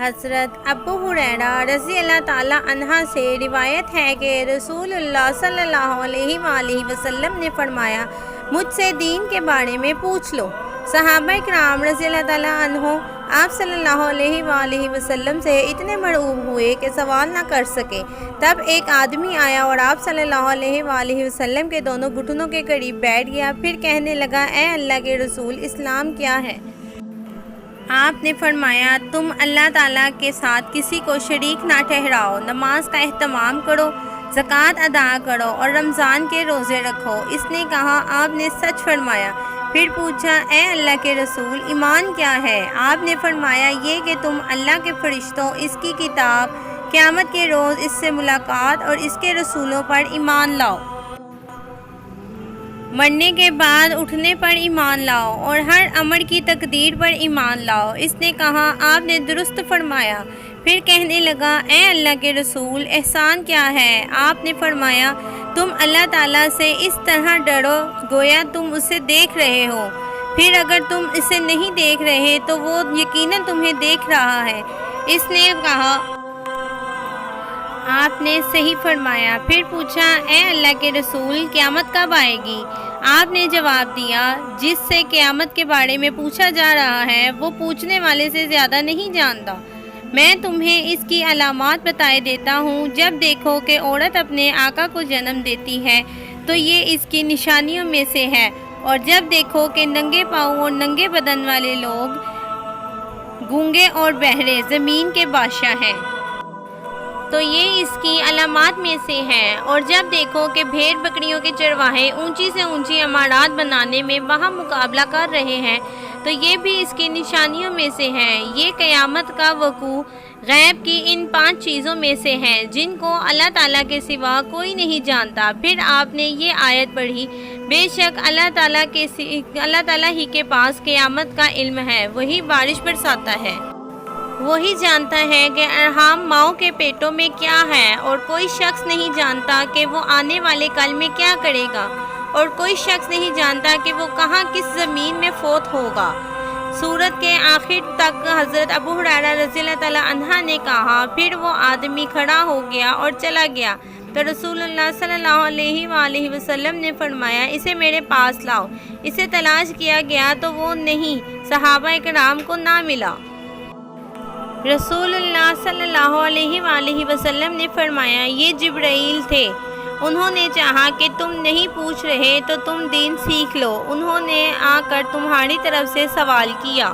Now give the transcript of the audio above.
حضرت ابو ہریرہ رضی اللہ تعالیٰ عنہ سے روایت ہے کہ رسول اللہ صلی اللہ علیہ وآلہ وسلم نے فرمایا، مجھ سے دین کے بارے میں پوچھ لو۔ صحابہ کرام رضی اللہ تعالیٰ عنہ آپ صلی اللہ علیہ وآلہ وسلم سے اتنے مرعوب ہوئے کہ سوال نہ کر سکے۔ تب ایک آدمی آیا اور آپ صلی اللہ علیہ وآلہ وسلم کے دونوں گھٹنوں کے قریب بیٹھ گیا، پھر کہنے لگا، اے اللہ کے رسول، اسلام کیا ہے؟ آپ نے فرمایا، تم اللہ تعالیٰ کے ساتھ کسی کو شریک نہ ٹھہراؤ، نماز کا اہتمام کرو، زکوٰۃ ادا کرو اور رمضان کے روزے رکھو۔ اس نے کہا، آپ نے سچ فرمایا۔ پھر پوچھا، اے اللہ کے رسول، ایمان کیا ہے؟ آپ نے فرمایا، یہ کہ تم اللہ کے فرشتوں، اس کی کتاب، قیامت کے روز اس سے ملاقات اور اس کے رسولوں پر ایمان لاؤ، مرنے کے بعد اٹھنے پر ایمان لاؤ اور ہر امر کی تقدیر پر ایمان لاؤ۔ اس نے کہا، آپ نے درست فرمایا۔ پھر کہنے لگا، اے اللہ کے رسول، احسان کیا ہے؟ آپ نے فرمایا، تم اللہ تعالیٰ سے اس طرح ڈرو گویا تم اسے دیکھ رہے ہو، پھر اگر تم اسے نہیں دیکھ رہے تو وہ یقیناً تمہیں دیکھ رہا ہے۔ اس نے کہا، آپ نے صحیح فرمایا۔ پھر پوچھا، اے اللہ کے رسول، قیامت کب آئے گی؟ آپ نے جواب دیا، جس سے قیامت کے بارے میں پوچھا جا رہا ہے وہ پوچھنے والے سے زیادہ نہیں جانتا۔ میں تمہیں اس کی علامات بتائے دیتا ہوں۔ جب دیکھو کہ عورت اپنے آقا کو جنم دیتی ہے تو یہ اس کی نشانیوں میں سے ہے، اور جب دیکھو کہ ننگے پاؤں اور ننگے بدن والے لوگ، گونگے اور بہرے زمین کے بادشاہ ہیں تو یہ اس کی علامات میں سے ہے، اور جب دیکھو کہ بھیڑ بکریوں کے چرواہے اونچی سے اونچی عمارات بنانے میں وہاں مقابلہ کر رہے ہیں تو یہ بھی اس کی نشانیوں میں سے ہے۔ یہ قیامت کا وقوع غیب کی ان 5 چیزوں میں سے ہے جن کو اللہ تعالیٰ کے سوا کوئی نہیں جانتا۔ پھر آپ نے یہ آیت پڑھی، بے شک اللہ تعالیٰ ہی کے پاس قیامت کا علم ہے، وہی بارش برساتا ہے، وہی جانتا ہے کہ ارحام ماؤں کے پیٹوں میں کیا ہے، اور کوئی شخص نہیں جانتا کہ وہ آنے والے کل میں کیا کرے گا، اور کوئی شخص نہیں جانتا کہ وہ کہاں کس زمین میں فوت ہوگا۔ سورت کے آخر تک حضرت ابو ہریرہ رضی اللہ تعالیٰ عنہ نے کہا، پھر وہ آدمی کھڑا ہو گیا اور چلا گیا تو رسول اللہ صلی اللہ علیہ وآلہ وسلم نے فرمایا، اسے میرے پاس لاؤ۔ اسے تلاش کیا گیا تو وہ نہیں، صحابہ کرام کو نہ ملا۔ رسول اللہ صلی اللہ علیہ وآلہ وسلم نے فرمایا، یہ جبرائیل تھے، انہوں نے چاہا کہ تم نہیں پوچھ رہے تو تم دین سیکھ لو۔ انہوں نے آ کر تمہاری طرف سے سوال کیا۔